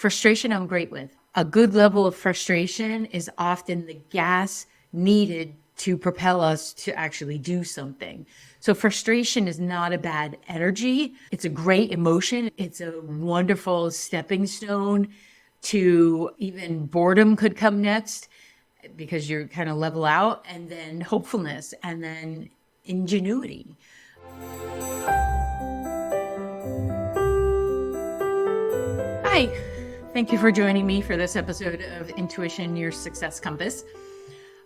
Frustration I'm great with. A good level of frustration is often the gas needed to propel us to actually do something. So frustration is not a bad energy. It's a great emotion. It's a wonderful stepping stone to even boredom could come next because you're kind of level out, and then hopefulness, and then ingenuity. Hi, thank you for joining me for this episode of Intuition, Your Success Compass.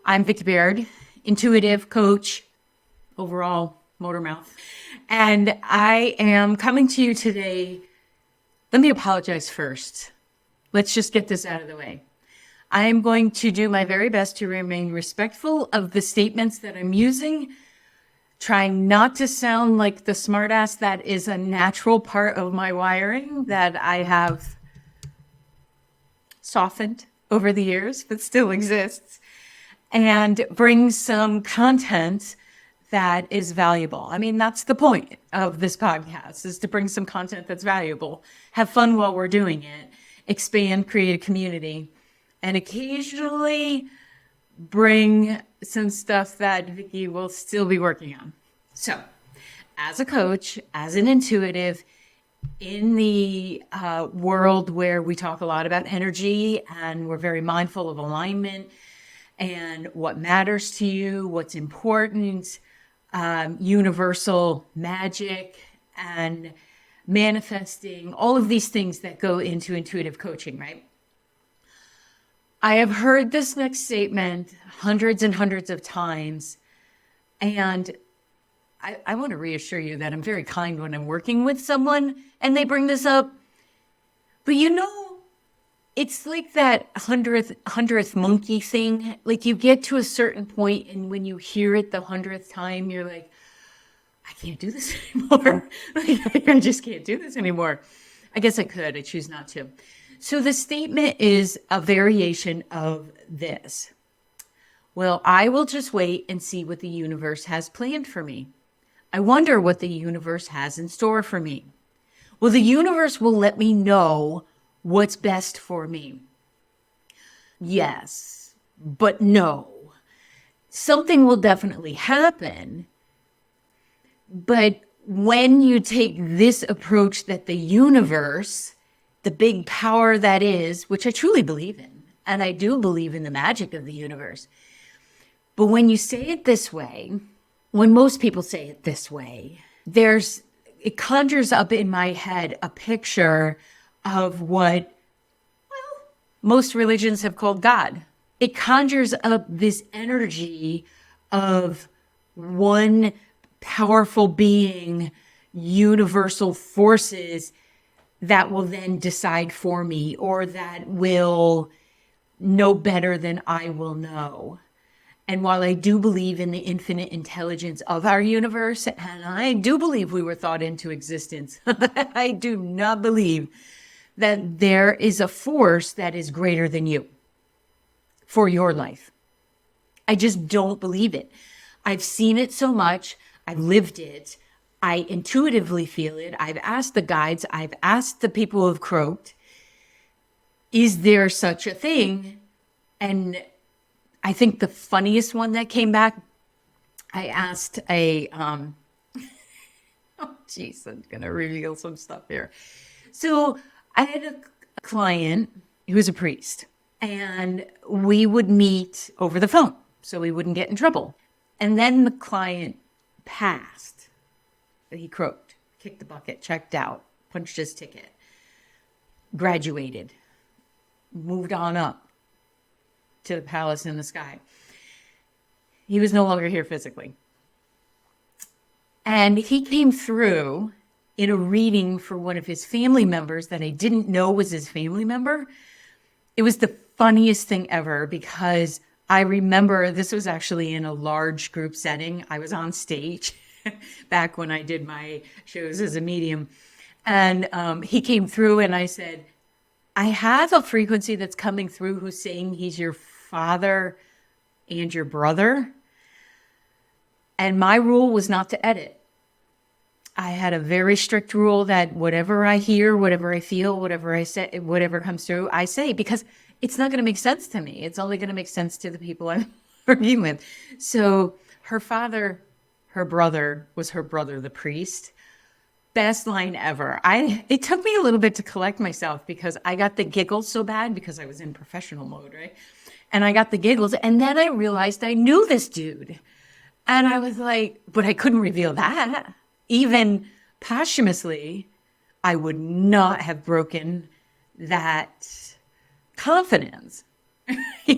I'm Vicki Baird, intuitive coach, overall motor mouth, and I am coming to you today. Let me apologize first. Let's just get this out of the way. I am going to do my very best to remain respectful of the statements that I'm using, trying not to sound like the smartass that is a natural part of my wiring that I have softened over the years, but still exists, and bring some content that is valuable. I mean, that's the point of this podcast, is to bring some content that's valuable, have fun while we're doing it, expand, create a community, and occasionally bring some stuff that Vicki will still be working on. So, as a coach, as an intuitive, in the world where we talk a lot about energy and we're very mindful of alignment and what matters to you, what's important, universal magic and manifesting, all of these things that go into intuitive coaching, right? I have heard this next statement hundreds and hundreds of times, and I want to reassure you that I'm very kind when I'm working with someone and they bring this up. But you know, it's like that hundredth monkey thing. Like, you get to a certain point, and when you hear it the 100th time, you're like, I can't do this anymore. Like, I just can't do this anymore. I guess I could. I choose not to. So the statement is a variation of this. Well, I will just wait and see what the universe has planned for me. I wonder what the universe has in store for me. Well, the universe will let me know what's best for me. Yes, but no. Something will definitely happen. But when you take this approach that the universe, the big power that is, which I truly believe in, and I do believe in the magic of the universe, but when you say it this way, when most people say it this way, it conjures up in my head a picture of what, well, most religions have called God. It conjures up this energy of one powerful being, universal forces that will then decide for me, or that will know better than I will know. And while I do believe in the infinite intelligence of our universe, and I do believe we were thought into existence, I do not believe that there is a force that is greater than you for your life. I just don't believe it. I've seen it so much. I've lived it. I intuitively feel it. I've asked the guides. I've asked the people who have croaked, is there such a thing? And I think the funniest one that came back, I asked oh geez, I'm going to reveal some stuff here. So I had a client who was a priest, and we would meet over the phone so we wouldn't get in trouble. And then the client passed. He croaked, kicked the bucket, checked out, punched his ticket, graduated, moved on up to the palace in the sky. He was no longer here physically. And he came through in a reading for one of his family members that I didn't know was his family member. It was the funniest thing ever, because I remember this was actually in a large group setting. I was on stage back when I did my shows as a medium. And he came through and I said, I have a frequency that's coming through who's saying he's your father and your brother. And my rule was not to edit. I had a very strict rule that whatever I hear, whatever I feel, whatever I say, whatever comes through, I say, because it's not going to make sense to me. It's only going to make sense to the people I'm working with. So her father, her brother was her brother, the priest. Best line ever. It took me a little bit to collect myself because I got the giggles so bad because I was in professional mode, right? And I got the giggles. And then I realized I knew this dude. And I was like, but I couldn't reveal that. Even posthumously, I would not have broken that confidence.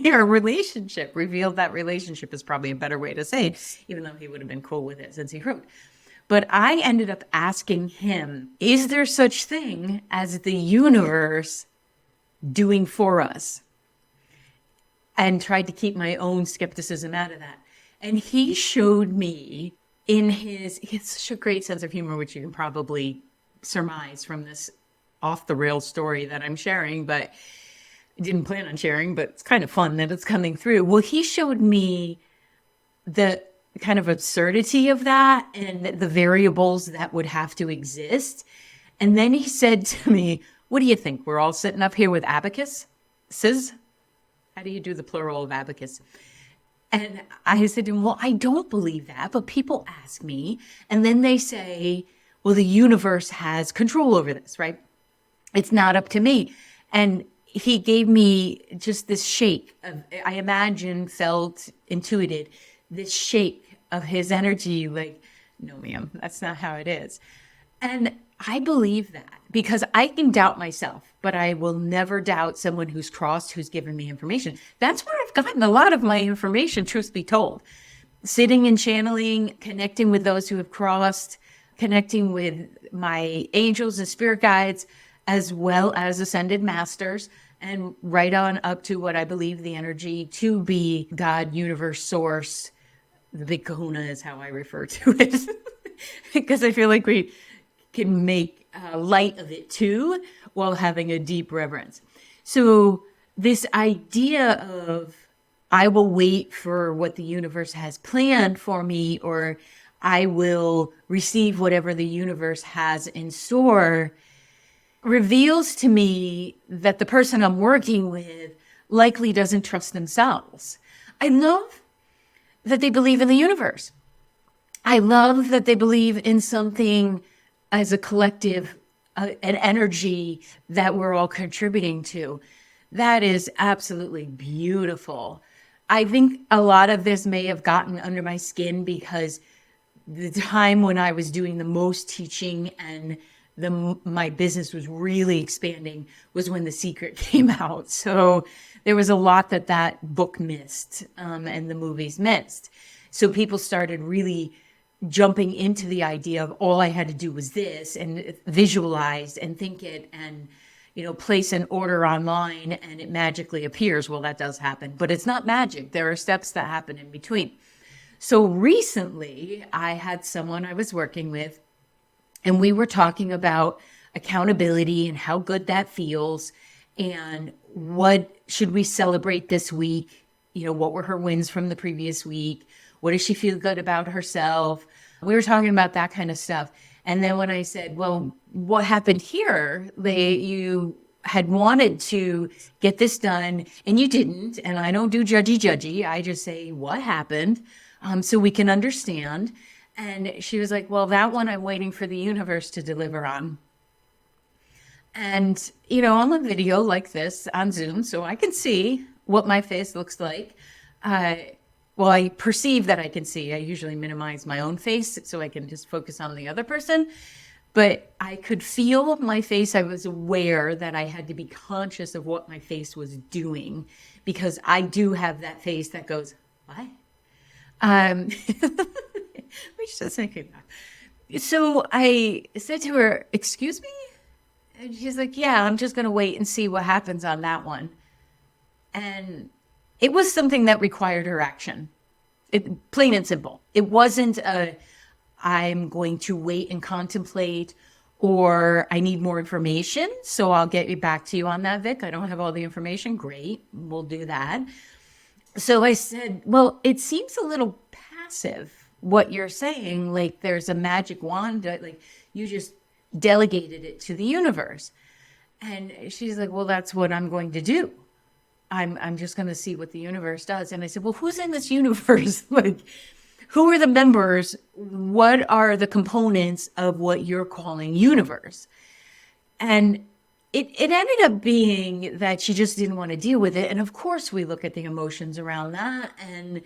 Our relationship, revealed that relationship is probably a better way to say it, even though he would have been cool with it since he wrote. But I ended up asking him, is there such thing as the universe doing for us? And tried to keep my own skepticism out of that. And he showed me he has such a great sense of humor, which you can probably surmise from this off the rails story that I'm sharing, but I didn't plan on sharing, but it's kind of fun that it's coming through. Well, he showed me the kind of absurdity of that and the variables that would have to exist. And then he said to me, what do you think? We're all sitting up here with abacuses? How do you do the plural of abacus? And I said to him, well, I don't believe that, but people ask me, and then they say, well, the universe has control over this, right? It's not up to me. And he gave me just this shake of, I imagined, felt, intuited, this shake of his energy, like, no, ma'am, that's not how it is. And I believe that because I can doubt myself, but I will never doubt someone who's crossed, who's given me information. That's where I've gotten a lot of my information, truth be told. Sitting and channeling, connecting with those who have crossed, connecting with my angels and spirit guides, as well as ascended masters, and right on up to what I believe the energy to be God, universe, source. The big kahuna is how I refer to it because I feel like we can make light of it too while having a deep reverence. So this idea of I will wait for what the universe has planned for me, or I will receive whatever the universe has in store, reveals to me that the person I'm working with likely doesn't trust themselves. I love that they believe in the universe. I love that they believe in something as a collective, an energy that we're all contributing to. That is absolutely beautiful. I think a lot of this may have gotten under my skin because the time when I was doing the most teaching and my business was really expanding was when The Secret came out. So there was a lot that book missed and the movies missed. So people started really jumping into the idea of all I had to do was this and visualize and think it and, place an order online and it magically appears. Well, that does happen, but it's not magic. There are steps that happen in between. So recently I had someone I was working with and we were talking about accountability and how good that feels and what should we celebrate this week? What were her wins from the previous week? What does she feel good about herself? We were talking about that kind of stuff. And then when I said, well, what happened here? You had wanted to get this done and you didn't. And I don't do judgy. I just say, what happened? So we can understand. And she was like, well, that one I'm waiting for the universe to deliver on. And, on a video like this on Zoom, so I can see what my face looks like. Well, I perceive that I can see. I usually minimize my own face so I can just focus on the other person. But I could feel my face. I was aware that I had to be conscious of what my face was doing because I do have that face that goes, what? Which doesn't make me laugh. So I said to her, excuse me? And she's like, yeah, I'm just going to wait and see what happens on that one. And it was something that required her action. Plain and simple. It wasn't I'm going to wait and contemplate or I need more information. So I'll get back to you on that, Vic. I don't have all the information. Great. We'll do that. So I said, well, it seems a little passive. what you're saying, like there's a magic wand, like you just delegated it to the universe. And she's like, well, that's what I'm going to do. I'm just going to see what the universe does. And I said, well, who's in this universe? Like, who are the members? What are the components of what you're calling universe? And it ended up being that she just didn't want to deal with it. And of course, we look at the emotions around that and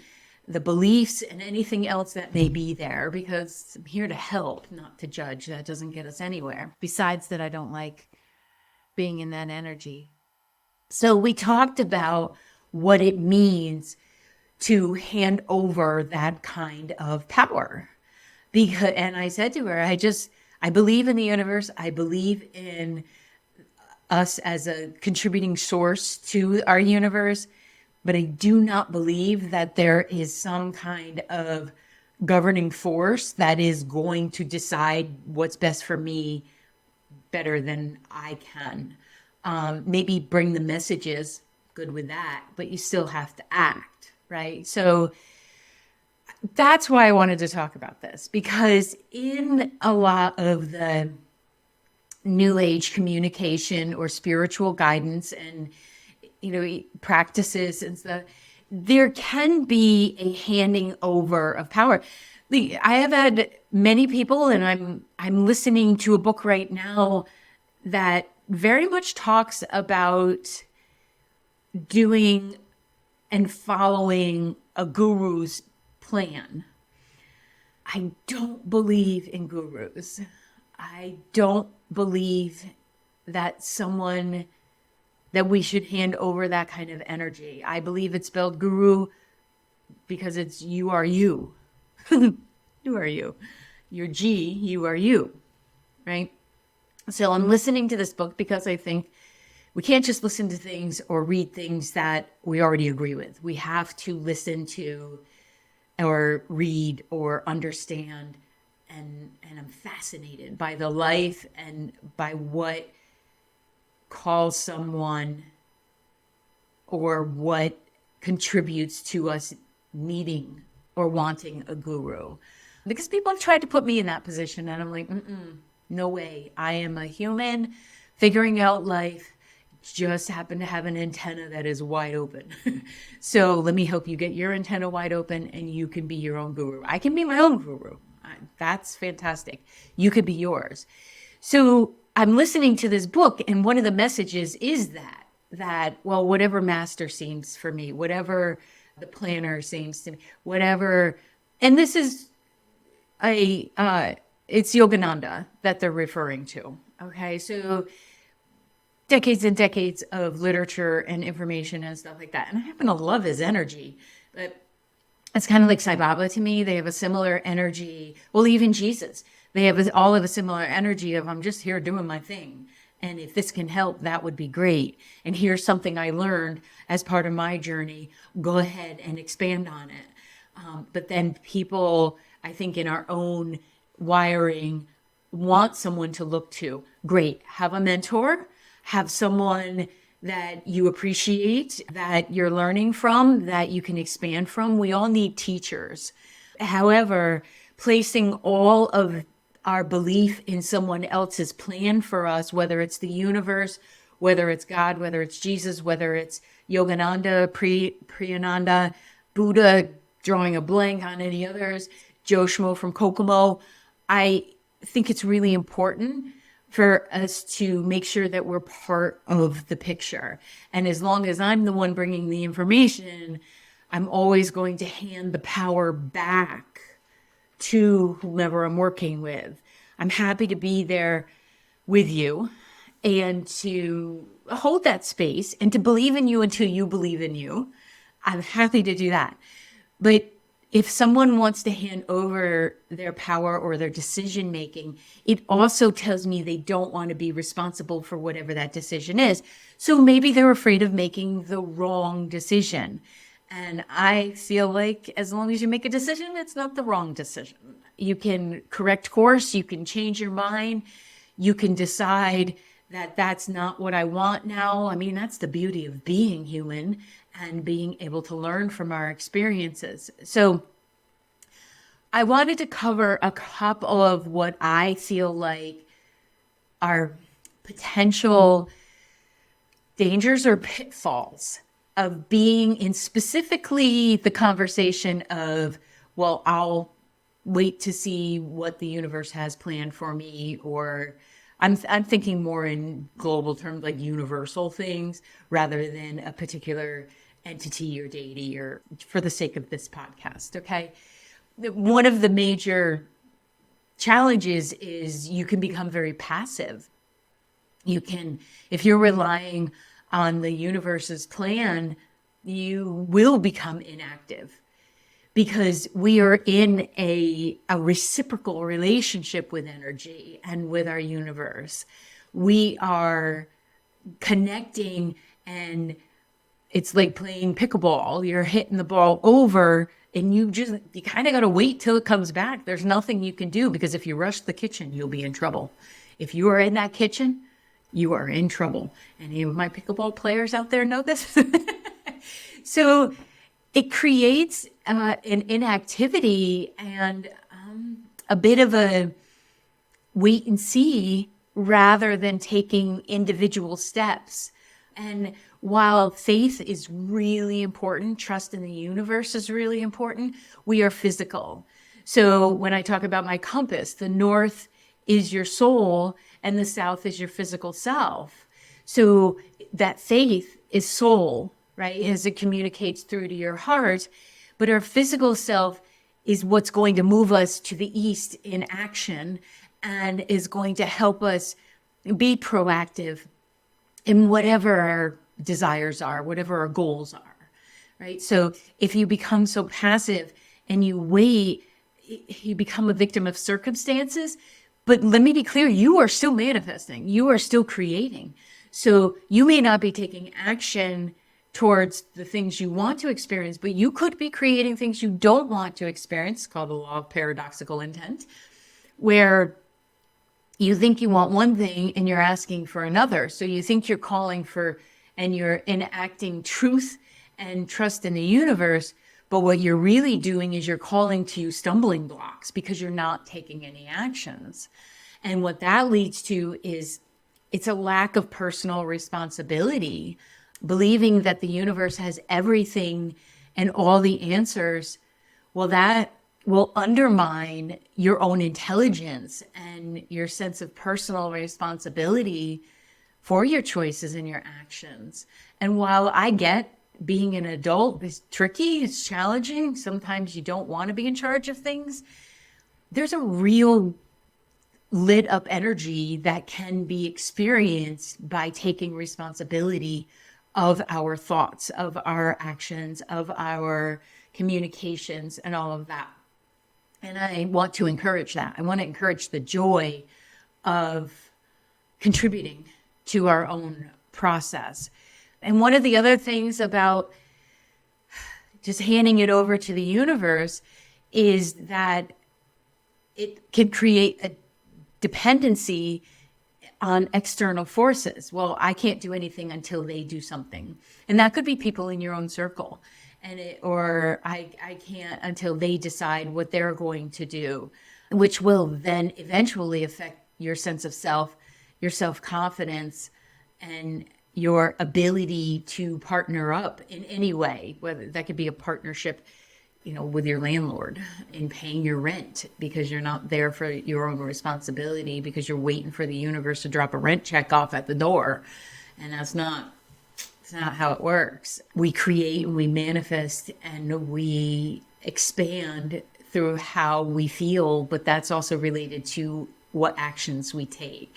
the beliefs and anything else that may be there, because I'm here to help, not to judge. That doesn't get us anywhere. Besides that, I don't like being in that energy. So we talked about what it means to hand over that kind of power. Because, and I said to her, I believe in the universe. I believe in us as a contributing source to our universe, but I do not believe that there is some kind of governing force that is going to decide what's best for me better than I can. Maybe bring the messages, good with that, but you still have to act, right? So that's why I wanted to talk about this, because in a lot of the New Age communication or spiritual guidance and, practices and stuff, there can be a handing over of power. I have had many people, and I'm listening to a book right now that very much talks about doing and following a guru's plan. I don't believe in gurus. I don't believe that we should hand over that kind of energy. I believe it's spelled guru because it's you are you. You are you. You're G, you are you, right? So I'm listening to this book because I think we can't just listen to things or read things that we already agree with. We have to listen to or read or understand. And I'm fascinated by the life and by what calls someone or what contributes to us needing or wanting a guru. Because people have tried to put me in that position, and I'm like, no way. I am a human figuring out life, just happen to have an antenna that is wide open. So let me help you get your antenna wide open, and you can be your own guru. I can be my own guru. That's fantastic. You could be yours. So I'm listening to this book, and one of the messages is that, well, whatever master seems for me, whatever the planner seems to me, whatever, and this is it's Yogananda that they're referring to. Okay. So decades and decades of literature and information and stuff like that. And I happen to love his energy, but it's kind of like Sai Baba to me. They have a similar energy. Well, even Jesus, they have all of a similar energy of, I'm just here doing my thing. And if this can help, that would be great. And here's something I learned as part of my journey. Go ahead and expand on it. But then people, I think in our own wiring, want someone to look to. Great. Have a mentor. Have someone that you appreciate, that you're learning from, that you can expand from. We all need teachers. However, placing all of our belief in someone else's plan for us, whether it's the universe, whether it's God, whether it's Jesus, whether it's Yogananda, Priyananda, Buddha, drawing a blank on any others, Joe Schmo from Kokomo, I think it's really important for us to make sure that we're part of the picture. And as long as I'm the one bringing the information, I'm always going to hand the power back to whomever I'm working with. I'm happy to be there with you and to hold that space and to believe in you until you believe in you. I'm happy to do that. But if someone wants to hand over their power or their decision making, it also tells me they don't want to be responsible for whatever that decision is. So maybe they're afraid of making the wrong decision. And I feel like as long as you make a decision, it's not the wrong decision. You can correct course, you can change your mind, you can decide that that's not what I want now. I mean, that's the beauty of being human and being able to learn from our experiences. So I wanted to cover a couple of what I feel like are potential dangers or pitfalls of being in specifically the conversation of, well, I'll wait to see what the universe has planned for me, or I'm thinking more in global terms, like universal things rather than a particular entity or deity, or for the sake of this podcast. Okay. One of the major challenges is you can become very passive. You can, if you're relying on the universe's plan, you will become inactive because we are in a reciprocal relationship with energy and with our universe. We are connecting, and it's like playing pickleball. You're hitting the ball over and you kind of got to wait till it comes back. There's nothing you can do, because if you rush the kitchen, you'll be in trouble. If you are in that kitchen, you are in trouble. Any of my pickleball players out there know this? So it creates an inactivity and a bit of a wait and see rather than taking individual steps. And while faith is really important, trust in the universe is really important, we are physical. So when I talk about my compass, the north is your soul and the south is your physical self. So that faith is soul, right? As it communicates through to your heart. But our physical self is what's going to move us to the east in action and is going to help us be proactive in whatever our desires are, whatever our goals are, right? So if you become so passive and you wait, you become a victim of circumstances. But let me be clear, you are still manifesting. You are still creating. So you may not be taking action towards the things you want to experience, but you could be creating things you don't want to experience, called the law of paradoxical intent, where you think you want one thing and you're asking for another. So you think you're calling for and you're enacting truth and trust in the universe. But what you're really doing is you're calling to stumbling blocks because you're not taking any actions. And what that leads to is it's a lack of personal responsibility, believing that the universe has everything and all the answers. Well, that will undermine your own intelligence and your sense of personal responsibility for your choices and your actions. And while I get being an adult is tricky, it's challenging, sometimes you don't want to be in charge of things, there's a real lit up energy that can be experienced by taking responsibility of our thoughts, of our actions, of our communications, and all of that. And I want to encourage that. I want to encourage the joy of contributing to our own process. And one of the other things about just handing it over to the universe is that it can create a dependency on external forces. Well, I can't do anything until they do something. And that could be people in your own circle. Or I can't until they decide what they're going to do, which will then eventually affect your sense of self, your self-confidence, and your ability to partner up in any way, whether that could be a partnership, with your landlord in paying your rent because you're not there for your own responsibility because you're waiting for the universe to drop a rent check off at the door. And it's not how it works. We create and we manifest and we expand through how we feel, but that's also related to what actions we take.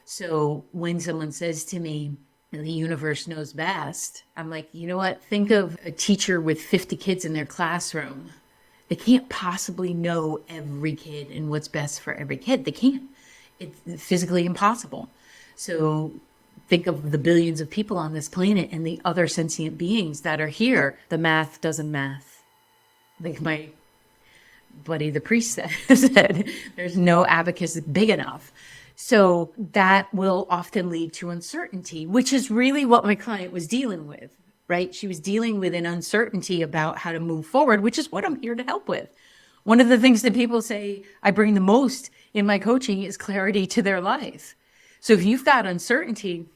So when someone says to me, the universe knows best, I'm like, you know what? Think of a teacher with 50 kids in their classroom. They can't possibly know every kid and what's best for every kid. They can't. It's physically impossible. So think of the billions of people on this planet and the other sentient beings that are here. The math doesn't math. Like my buddy, the priest said, there's no abacus big enough. So that will often lead to uncertainty, which is really what my client was dealing with, right? She was dealing with an uncertainty about how to move forward, which is what I'm here to help with. One of the things that people say I bring the most in my coaching is clarity to their life. So if you've got uncertainty,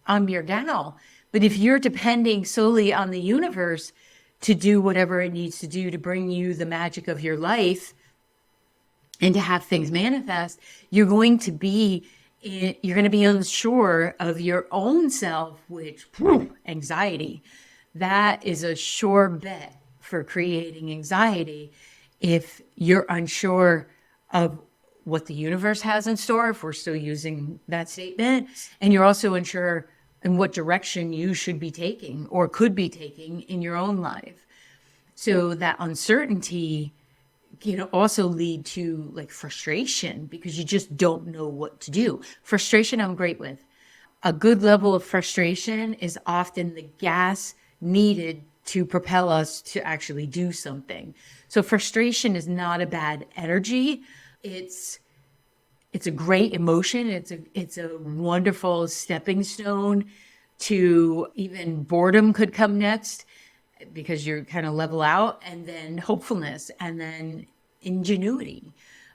I'm your gal. But if you're depending solely on the universe to do whatever it needs to do to bring you the magic of your life and to have things manifest, you're going to be unsure of your own self, which anxiety, that is a sure bet for creating anxiety. If you're unsure of what the universe has in store, if we're still using that statement, and you're also unsure in what direction you should be taking or could be taking in your own life. So that uncertainty can also lead to like frustration because you just don't know what to do. Frustration, I'm great with. A good level of frustration is often the gas needed to propel us to actually do something. So frustration is not a bad energy. It's a great emotion. It's a wonderful stepping stone to even boredom could come next because you're kind of level out, and then hopefulness, and then ingenuity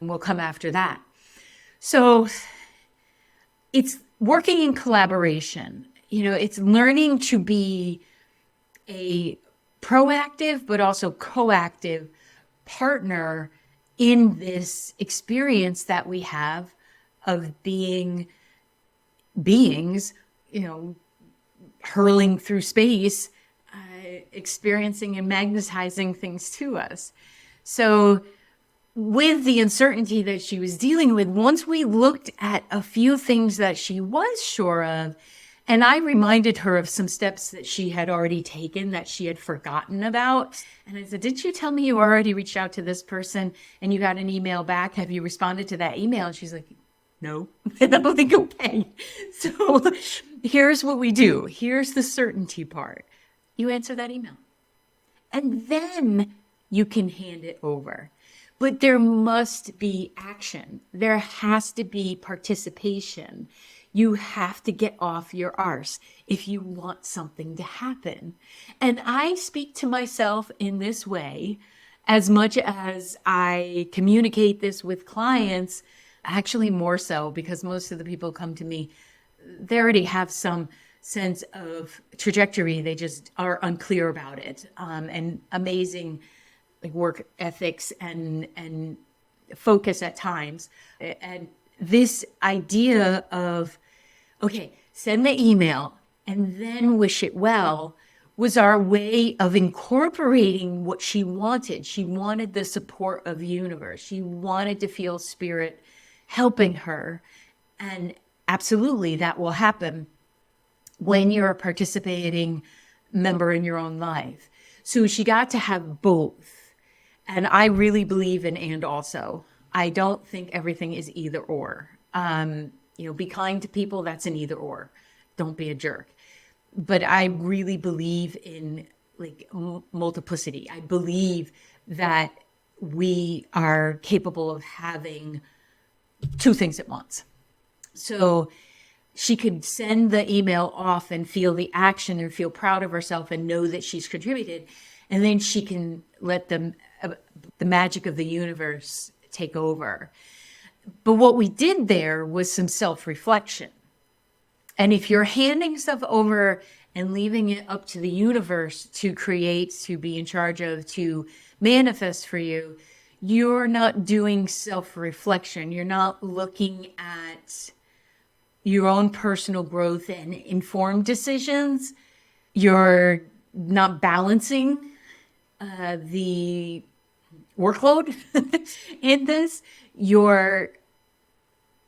will come after that. So it's working in collaboration. It's learning to be a proactive but also coactive partner in this experience that we have of being beings, hurling through space, experiencing and magnetizing things to us. So with the uncertainty that she was dealing with, once we looked at a few things that she was sure of, and I reminded her of some steps that she had already taken that she had forgotten about. And I said, did you tell me you already reached out to this person and you got an email back? Have you responded to that email? And she's like, no. And I'm like, okay. So here's what we do. Here's the certainty part. You answer that email. And then you can hand it over. But there must be action. There has to be participation. You have to get off your arse if you want something to happen. And I speak to myself in this way as much as I communicate this with clients, actually more so because most of the people come to me, they already have some sense of trajectory. They just are unclear about it. And amazing like work ethics and focus at times. And this idea of, okay, send the email and then wish it well was our way of incorporating what she wanted. She wanted the support of the universe. She wanted to feel spirit helping her. And absolutely, that will happen when you're a participating member in your own life. So she got to have both. And I really believe in and also. I don't think everything is either or. Be kind to people, that's an either or. Don't be a jerk. But I really believe in like multiplicity. I believe that we are capable of having two things at once. So she could send the email off and feel the action and feel proud of herself and know that she's contributed. And then she can let the magic of the universe take over. But what we did there was some self-reflection. And if you're handing stuff over and leaving it up to the universe to create, to be in charge of, to manifest for you, you're not doing self-reflection. You're not looking at your own personal growth and informed decisions. You're not balancing the workload in this. You're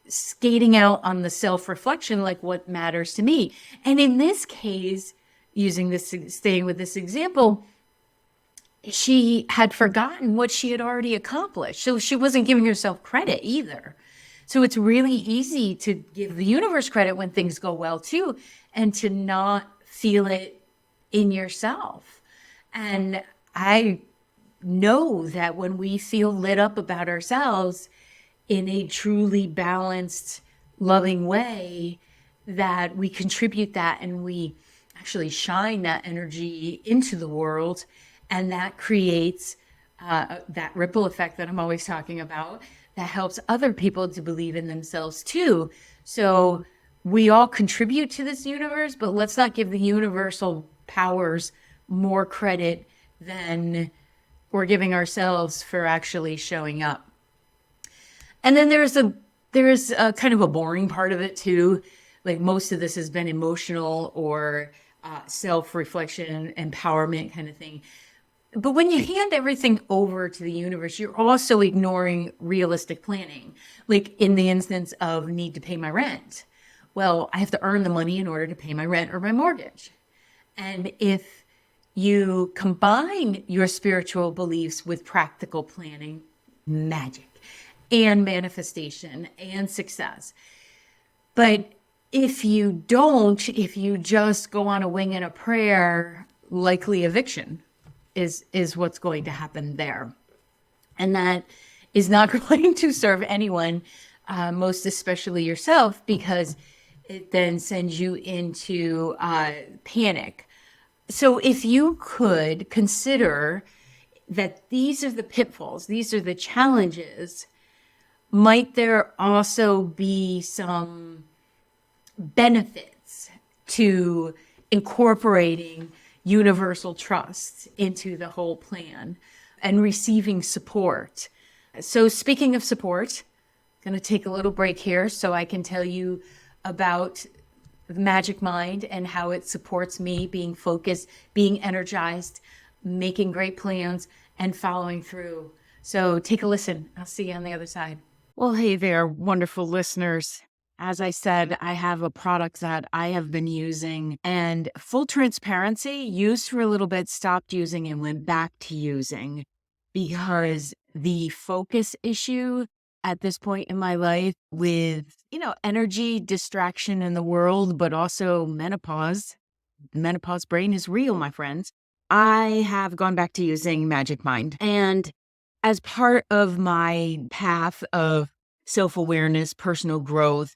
skating out on the self-reflection, like what matters to me. And in this case, staying with this example, she had forgotten what she had already accomplished. So she wasn't giving herself credit either. So it's really easy to give the universe credit when things go well too, and to not feel it in yourself. And I know that when we feel lit up about ourselves in a truly balanced, loving way, that we contribute that and we actually shine that energy into the world. And that creates that ripple effect that I'm always talking about, that helps other people to believe in themselves too. So we all contribute to this universe, but let's not give the universal powers more credit than we're giving ourselves for actually showing up. And then there's a kind of a boring part of it too. Like most of this has been emotional or self-reflection, empowerment kind of thing. But when you hand everything over to the universe, you're also ignoring realistic planning. Like in the instance of need to pay my rent. Well, I have to earn the money in order to pay my rent or my mortgage. And if you combine your spiritual beliefs with practical planning, magic and manifestation and success. But if you don't, if you just go on a wing and a prayer, likely eviction is what's going to happen there. And that is not going to serve anyone, most especially yourself, because it then sends you into panic. So if you could consider that these are the pitfalls, these are the challenges, might there also be some benefits to incorporating universal trust into the whole plan and receiving support? So speaking of support, I'm going to take a little break here so I can tell you about the Magic Mind and how it supports me being focused, being energized, making great plans, and following through. So take a listen. I'll see you on the other side. Well, hey there, wonderful listeners. As I said, I have a product that I have been using, and full transparency, used for a little bit, stopped using and went back to using because the focus issue at this point in my life with, energy, distraction in the world, but also menopause. Menopause brain is real, my friends. I have gone back to using Magic Mind. And as part of my path of self-awareness, personal growth,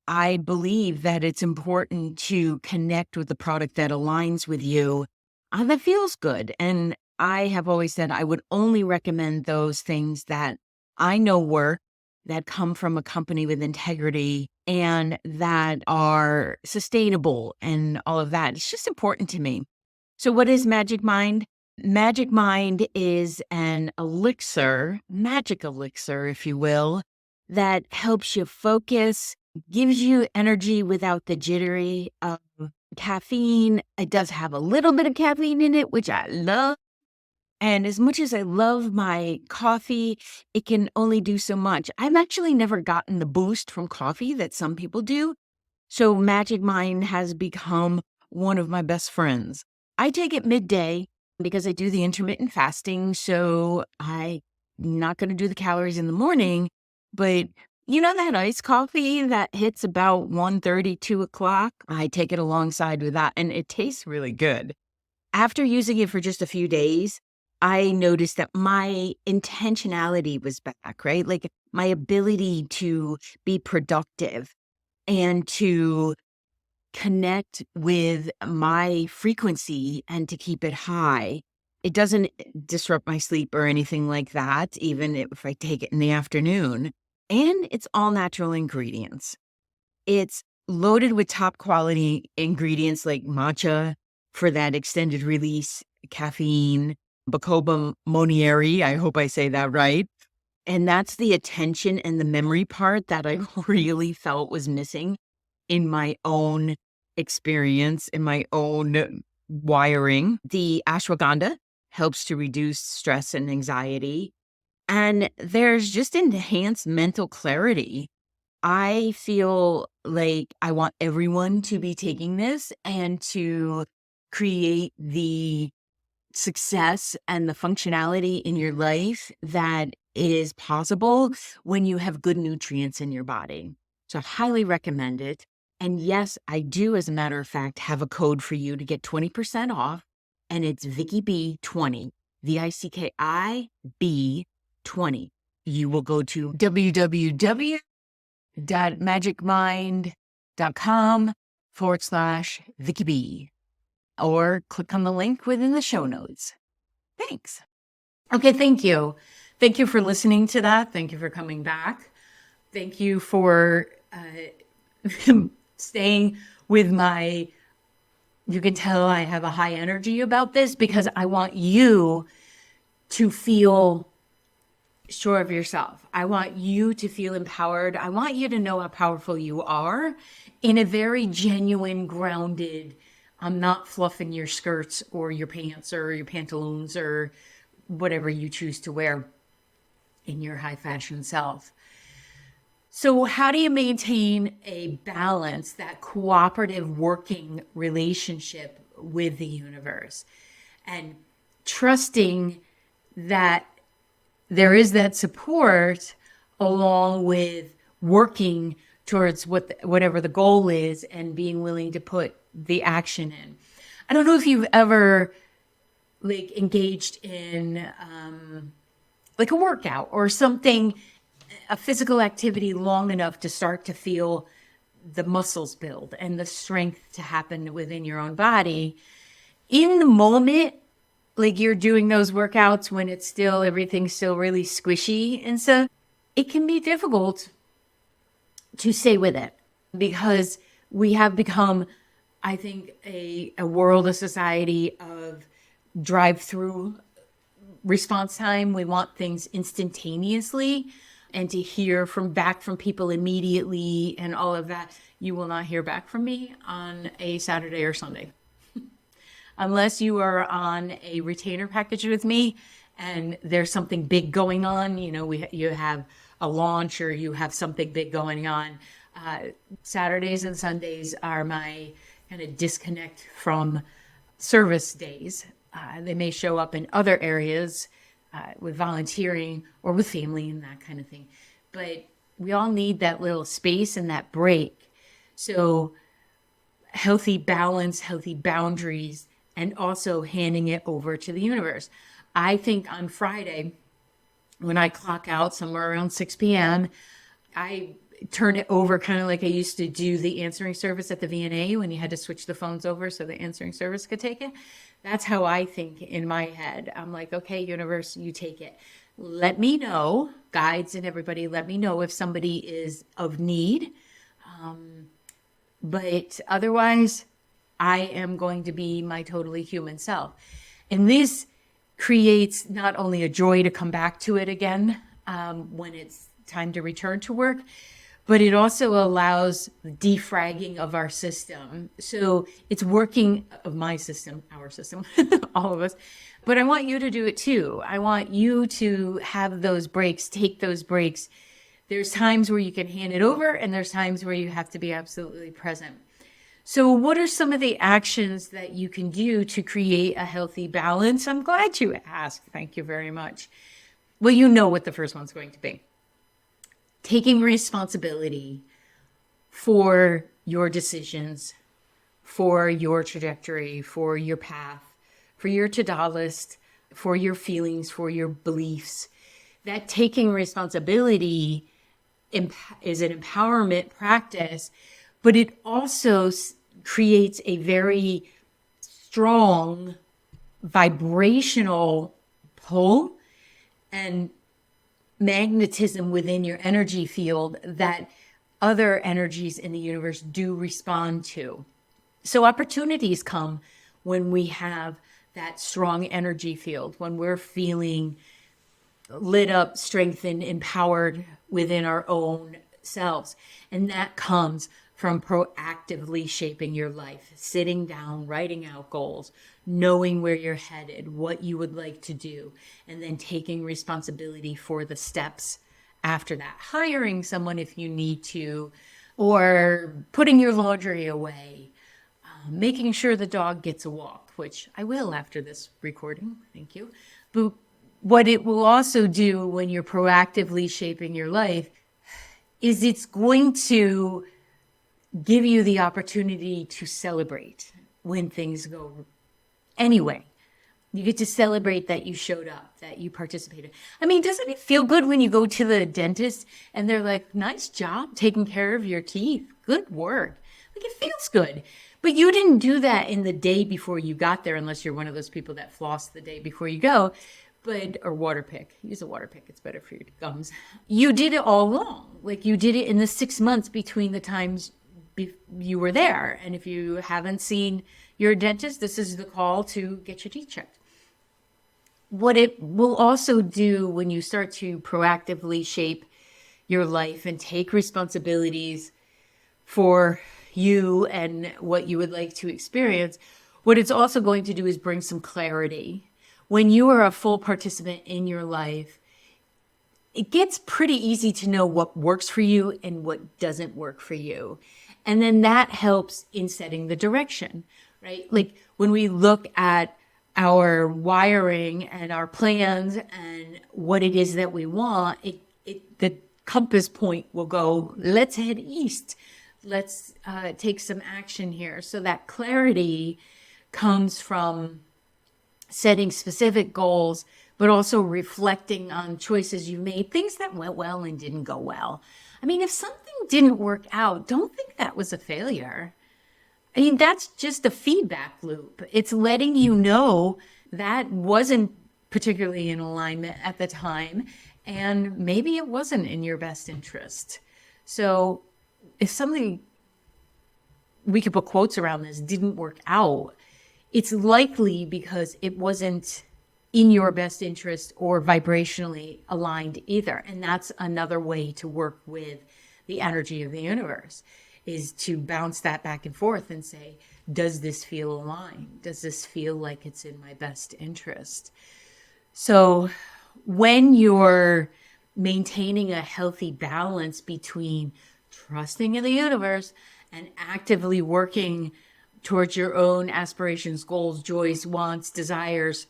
I believe that it's important to connect with the product that aligns with you, that feels good. And I have always said I would only recommend those things that I know work, that come from a company with integrity, and that are sustainable and all of that. It's just important to me. So what is Magic Mind? Magic Mind is an elixir, magic elixir, if you will, that helps you focus, gives you energy without the jittery of caffeine. It does have a little bit of caffeine in it, which I love. And as much as I love my coffee, it can only do so much. I've actually never gotten the boost from coffee that some people do. So Magic Mind has become one of my best friends. I take it midday because I do the intermittent fasting. So I'm not going to do the calories in the morning. But you know that iced coffee that hits about 1:30, 2 o'clock? I take it alongside with that, and it tastes really good. After using it for just a few days, I noticed that my intentionality was back, right? Like my ability to be productive and to connect with my frequency and to keep it high. It doesn't disrupt my sleep or anything like that, even if I take it in the afternoon. And it's all natural ingredients. It's loaded with top quality ingredients like matcha for that extended release caffeine, Bacopa Monieri, I hope I say that right. And that's the attention and the memory part that I really felt was missing in my own experience, in my own wiring. The ashwagandha helps to reduce stress and anxiety. And there's just enhanced mental clarity. I feel like I want everyone to be taking this and to create the success and the functionality in your life that is possible when you have good nutrients in your body. So I highly recommend it. And yes, I do, as a matter of fact, have a code for you to get 20% off, and it's Vicki B20, VICKIB20. You will go to www.magicmind.com/Vicki B, or click on the link within the show notes. Thanks. Okay, thank you. Thank you for listening to that. Thank you for coming back. Thank you for staying with my, you can tell I have a high energy about this because I want you to feel sure of yourself. I want you to feel empowered. I want you to know how powerful you are in a very genuine, grounded, I'm not fluffing your skirts or your pants or your pantaloons or whatever you choose to wear in your high fashion self. So, how do you maintain a balance, that cooperative working relationship with the universe, and trusting that there is that support along with working towards whatever the goal is and being willing to put the action in? I don't know if you've ever like engaged in like a workout or something, a physical activity long enough to start to feel the muscles build and the strength to happen within your own body. In the moment, like you're doing those workouts when it's still, everything's still really squishy and stuff, it can be difficult to stay with it because we have become, I think, a world, a society of drive through response time. We want things instantaneously and to hear back from people immediately and all of that. You will not hear back from me on a Saturday or Sunday. Unless you are on a retainer package with me and there's something big going on, you have a launch or you have something big going on. Saturdays and Sundays are my kind of disconnect from service days. They may show up in other areas with volunteering or with family and that kind of thing. But we all need that little space and that break. So healthy balance, healthy boundaries, and also handing it over to the universe. I think on Friday, when I clock out somewhere around 6 p.m., I turn it over kind of like I used to do the answering service at the VNA when you had to switch the phones over so the answering service could take it. That's how I think in my head. I'm like, okay, universe, you take it. Let me know, guides and everybody, let me know if somebody is of need. But otherwise, I am going to be my totally human self. And this creates not only a joy to come back to it again when it's time to return to work, but it also allows defragging of our system. So it's working of my system, our system, all of us. But I want you to do it too. I want you to have those breaks, take those breaks. There's times where you can hand it over and there's times where you have to be absolutely present. So what are some of the actions that you can do to create a healthy balance? I'm glad you asked. Thank you very much. Well, you know what the first one's going to be. Taking responsibility for your decisions, for your trajectory, for your path, for your to-do list, for your feelings, for your beliefs. That taking responsibility is an empowerment practice, but it also creates a very strong vibrational pull and magnetism within your energy field that other energies in the universe do respond to. So opportunities come when we have that strong energy field, when we're feeling lit up, strengthened, empowered within our own selves. And that comes from proactively shaping your life, sitting down, writing out goals, knowing where you're headed, what you would like to do, and then taking responsibility for the steps after that. Hiring someone if you need to, or putting your laundry away, making sure the dog gets a walk, which I will after this recording. Thank you. But what it will also do when you're proactively shaping your life is it's going to give you the opportunity to celebrate when things go anyway. You get to celebrate that you showed up, that you participated. I mean, doesn't it feel good when you go to the dentist and they're like, nice job taking care of your teeth. Good work. Like, it feels good. But you didn't do that in the day before you got there, unless you're one of those people that floss the day before you go. or water pick. Use a water pick. It's better for your gums. You did it all along. Like you did it in the 6 months between the times you were there. And if you haven't seen your dentist, this is the call to get your teeth checked. What it will also do when you start to proactively shape your life and take responsibilities for you and what you would like to experience, what it's also going to do is bring some clarity. When you are a full participant in your life, it gets pretty easy to know what works for you and what doesn't work for you. And then that helps in setting the direction, right? Like when we look at our wiring and our plans and what it is that we want, the compass point will go, let's head east. Let's take some action here. So that clarity comes from setting specific goals, but also reflecting on choices you made, things that went well and didn't go well. I mean, if something didn't work out, don't think that was a failure. I mean, that's just a feedback loop. It's letting you know that wasn't particularly in alignment at the time, and maybe it wasn't in your best interest. So if something, we could put quotes around this, didn't work out, it's likely because it wasn't in your best interest or vibrationally aligned either. And that's another way to work with the energy of the universe, is to bounce that back and forth and say, does this feel aligned? Does this feel like it's in my best interest? So when you're maintaining a healthy balance between trusting in the universe and actively working towards your own aspirations, goals, joys, wants, desires,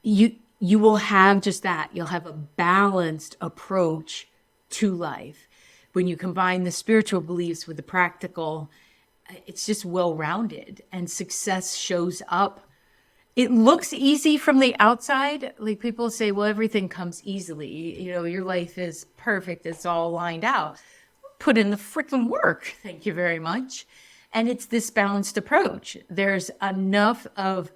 you will have just that. You'll have a balanced approach to life. When you combine the spiritual beliefs with the practical, it's just well-rounded, and success shows up. It looks easy from the outside. Like people say, well, everything comes easily. You know, your life is perfect. It's all lined out. Put in the freaking work. Thank you very much. And it's this balanced approach. There's enough of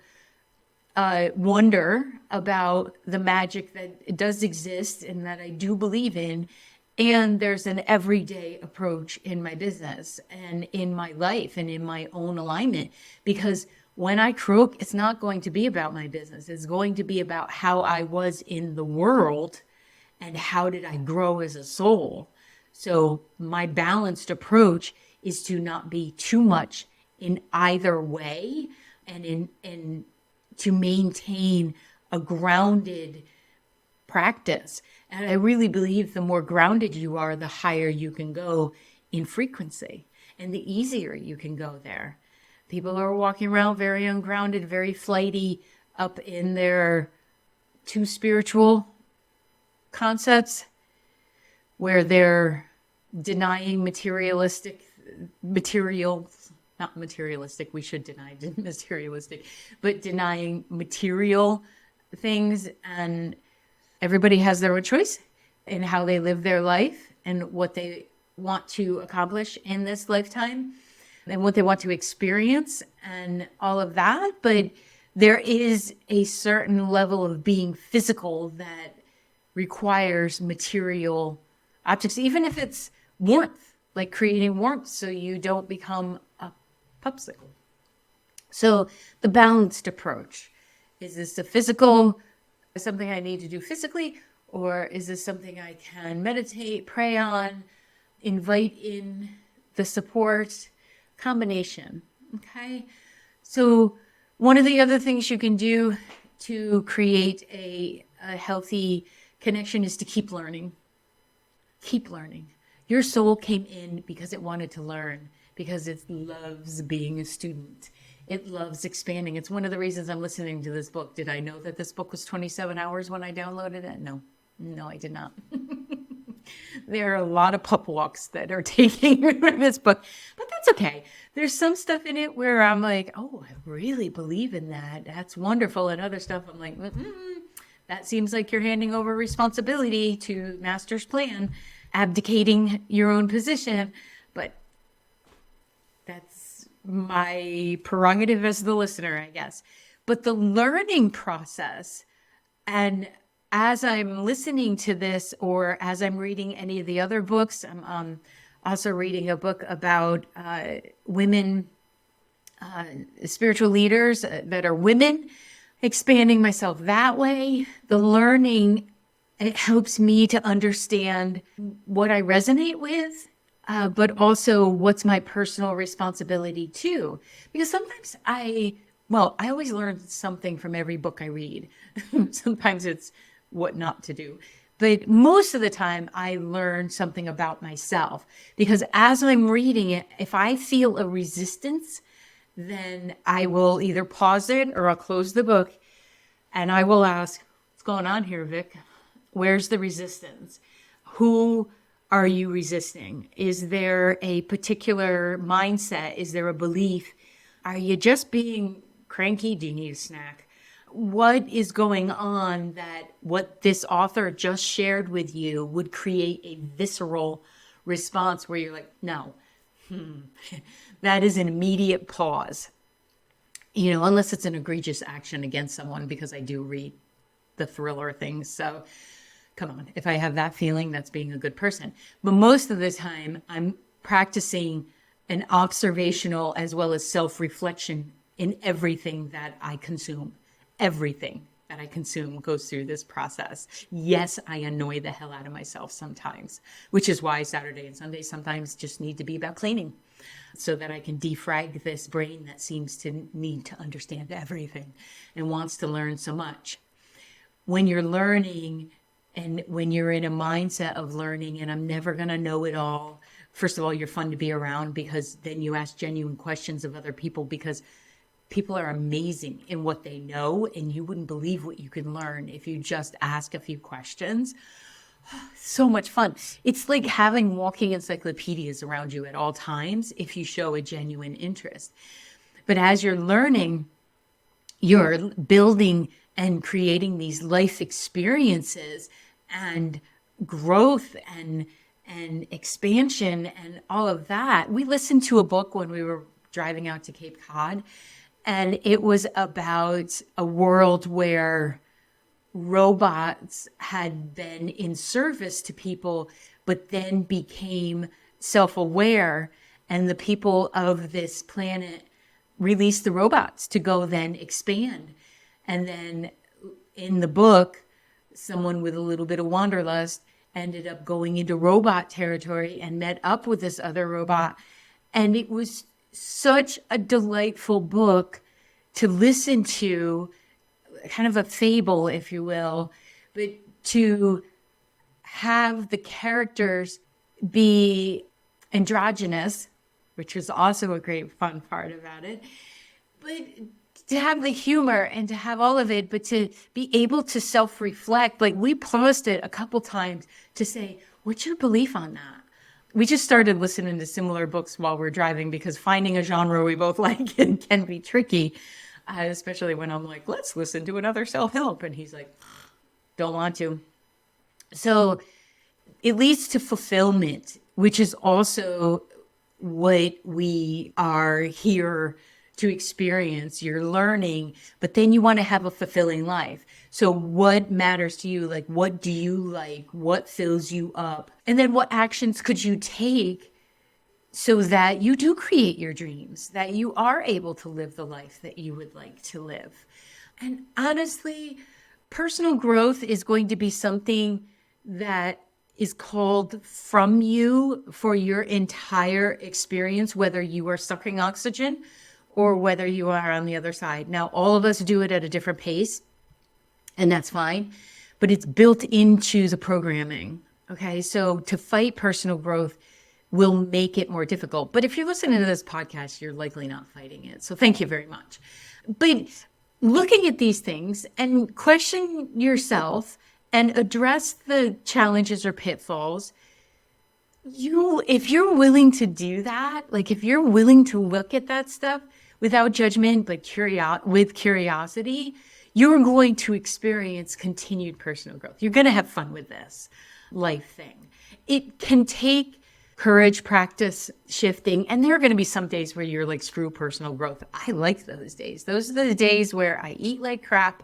wonder about the magic that does exist and that I do believe in. And there's an everyday approach in my business and in my life and in my own alignment. Because when I croak, it's not going to be about my business. It's going to be about how I was in the world and how did I grow as a soul. So my balanced approach is to not be too much in either way, and to maintain a grounded practice. And I really believe the more grounded you are, the higher you can go in frequency and the easier you can go there. People are walking around very ungrounded, very flighty, up in their too spiritual concepts, where they're denying not materialistic, we should deny materialistic, but denying material things. And everybody has their own choice in how they live their life and what they want to accomplish in this lifetime and what they want to experience and all of that. But there is a certain level of being physical that requires material objects, even if it's warmth, like creating warmth so you don't become a popsicle. So the balanced approach, is this a physical, something I need to do physically, or is this something I can meditate, pray on, invite in the support combination? Okay. So one of the other things you can do to create a healthy connection is to keep learning. Keep learning. Your soul came in because it wanted to learn, because it loves being a student. It loves expanding. It's one of the reasons I'm listening to this book. Did I know that this book was 27 hours when I downloaded it? No, I did not. There are a lot of pup walks that are taking this book, but that's okay. There's some stuff in it where I'm like, oh, I really believe in that. That's wonderful. And other stuff I'm like, that seems like you're handing over responsibility to master's plan, abdicating your own position. But that's my prerogative as the listener, I guess. But the learning process And as I'm listening to this, or as I'm reading any of the other books, I'm also reading a book about women, spiritual leaders that are women, expanding myself that way. The learning, it helps me to understand what I resonate with, but also what's my personal responsibility too. Because sometimes I always learn something from every book I read. Sometimes it's what not to do. But most of the time, I learn something about myself, because as I'm reading it, if I feel a resistance, then I will either pause it or I'll close the book and I will ask, what's going on here, Vic? Where's the resistance? Who are you resisting? Is there a particular mindset? Is there a belief? Are you just being cranky? Do you need a snack? What is going on that what this author just shared with you would create a visceral response where you're like, no, that is an immediate pause. Unless it's an egregious action against someone, because I do read the thriller things. So come on, if I have that feeling, that's being a good person. But most of the time, I'm practicing an observational as well as self-reflection in everything that I consume. Everything that I consume goes through this process. Yes, I annoy the hell out of myself sometimes, which is why Saturday and Sunday sometimes just need to be about cleaning, so that I can defrag this brain that seems to need to understand everything and wants to learn so much. When you're learning and when you're in a mindset of learning, and I'm never going to know it all, first of all, you're fun to be around, because then you ask genuine questions of other people, because people are amazing in what they know, and you wouldn't believe what you can learn if you just ask a few questions. So much fun. It's like having walking encyclopedias around you at all times if you show a genuine interest. But as you're learning, you're building and creating these life experiences and growth and expansion and all of that. We listened to a book when we were driving out to Cape Cod, and it was about a world where robots had been in service to people, but then became self-aware, and the people of this planet released the robots to go then expand. And then in the book, someone with a little bit of wanderlust ended up going into robot territory and met up with this other robot. And it was such a delightful book to listen to, kind of a fable, if you will, but to have the characters be androgynous, which was also a great fun part about it, but to have the humor and to have all of it, but to be able to self-reflect. Like, we paused it a couple times to say, what's your belief on that? We just started listening to similar books while we're driving, because finding a genre we both like can be tricky, especially when I'm like, let's listen to another self-help. And he's like, don't want to. So it leads to fulfillment, which is also what we are here to experience. You're learning, but then you want to have a fulfilling life. So what matters to you? Like, what do you like? What fills you up? And then what actions could you take so that you do create your dreams, that you are able to live the life that you would like to live? And honestly, personal growth is going to be something that is called from you for your entire experience, whether you are sucking oxygen or whether you are on the other side. Now, all of us do it at a different pace, and that's fine, but it's built into the programming. Okay, so to fight personal growth will make it more difficult. But if you're listening to this podcast, you're likely not fighting it. So thank you very much. But looking at these things and question yourself and address the challenges or pitfalls, if you're willing to do that, like if you're willing to look at that stuff without judgment, but with curiosity, you're going to experience continued personal growth. You're going to have fun with this life thing. It can take courage, practice, shifting, and there are going to be some days where you're like, screw personal growth. I like those days. Those are the days where I eat like crap.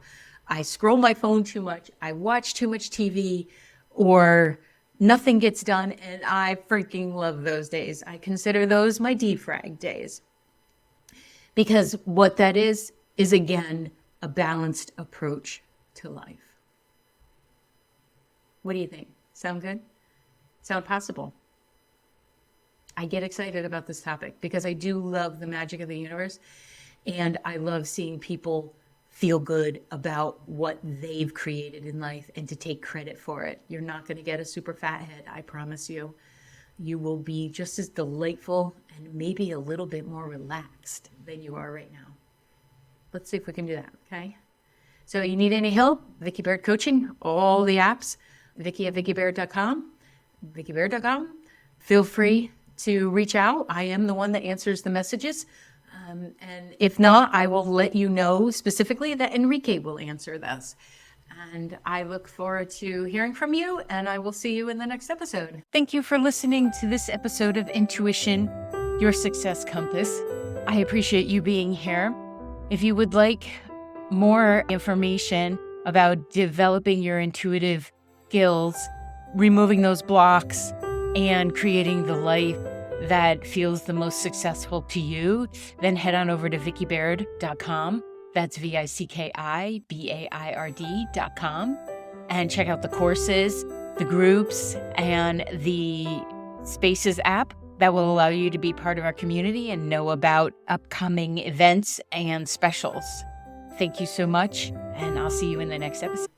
I scroll my phone too much, I watch too much TV, or nothing gets done, and I freaking love those days. I consider those my defrag days. Because what that is again, a balanced approach to life. What do you think? Sound good? Sound possible? I get excited about this topic because I do love the magic of the universe, and I love seeing people feel good about what they've created in life and to take credit for it. You're not going to get a super fat head, I promise you. You will be just as delightful and maybe a little bit more relaxed than you are right now. Let's see if we can do that, okay? So you need any help? Vicki Baird Coaching, all the apps, Vicki at VickiBaird.com, VickiBaird.com. Feel free to reach out. I am the one that answers the messages. And if not, I will let you know specifically that Enrique will answer this. And I look forward to hearing from you, and I will see you in the next episode. Thank you for listening to this episode of Intuition, Your Success Compass. I appreciate you being here. If you would like more information about developing your intuitive skills, removing those blocks, and creating the life that feels the most successful to you, then head on over to VickiBaird.com. That's VickiBaird.com. And check out the courses, the groups, and the Spaces app that will allow you to be part of our community and know about upcoming events and specials. Thank you so much, and I'll see you in the next episode.